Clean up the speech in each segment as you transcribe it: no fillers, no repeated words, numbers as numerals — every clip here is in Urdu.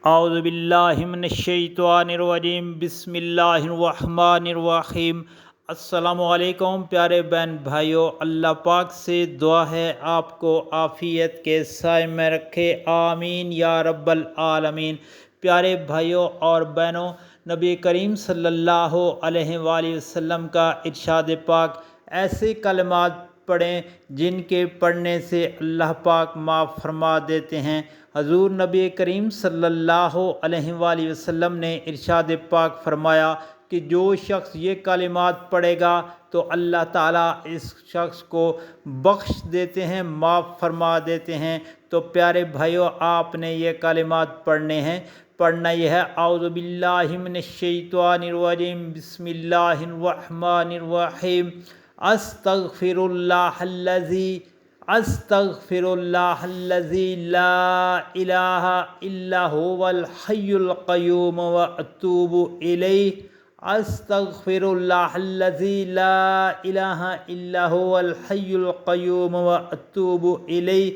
اعوذ باللہ من الشیطان الرجیم، بسم اللہ الرحمن الرحیم۔ السلام علیکم پیارے بہن بھائیوں، اللہ پاک سے دعا ہے آپ کو عافیت کے سائے میں رکھے، آمین یا رب العالمین۔ پیارے بھائیوں اور بہنوں، نبی کریم صلی اللہ علیہ وآلہ وسلم کا ارشاد پاک، ایسے کلمات پڑھیں جن کے پڑھنے سے اللہ پاک معاف فرما دیتے ہیں۔ حضور نبی کریم صلی اللہ علیہ وآلہ وسلم نے ارشاد پاک فرمایا کہ جو شخص یہ کلمات پڑھے گا تو اللہ تعالیٰ اس شخص کو بخش دیتے ہیں، معاف فرما دیتے ہیں۔ تو پیارے بھائیوں، آپ نے یہ کلمات پڑھنے ہیں۔ پڑھنا یہ ہے: اعوذ باللہ من الشیطان الرجیم، بسم اللہ الرحمن الرحیم۔ استغفر اللہ الذی لا الہ الا هو الحی القیوم واتوب الیہ۔ استغفر اللہ الذی لا الہ الا هو الحی القیوم واتوب الیہ۔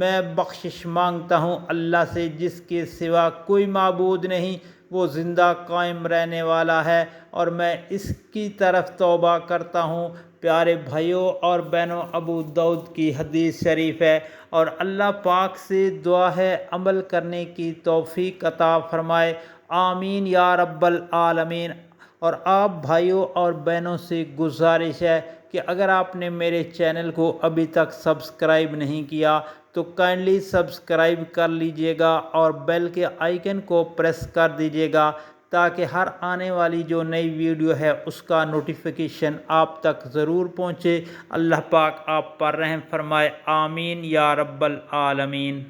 میں بخشش مانگتا ہوں اللہ سے جس کے سوا کوئی معبود نہیں، وہ زندہ قائم رہنے والا ہے، اور میں اس کی طرف توبہ کرتا ہوں۔ پیارے بھائیوں اور بہنوں، ابو داؤد کی حدیث شریف ہے، اور اللہ پاک سے دعا ہے عمل کرنے کی توفیق عطا فرمائے، آمین یا رب العالمین۔ اور آپ بھائیوں اور بہنوں سے گزارش ہے کہ اگر آپ نے میرے چینل کو ابھی تک سبسکرائب نہیں کیا تو کائنڈلی سبسکرائب کر لیجئے گا اور بیل کے آئیکن کو پریس کر دیجئے گا، تاکہ ہر آنے والی جو نئی ویڈیو ہے اس کا نوٹیفیکیشن آپ تک ضرور پہنچے۔ اللہ پاک آپ پر رحم فرمائے، آمین یا رب العالمین۔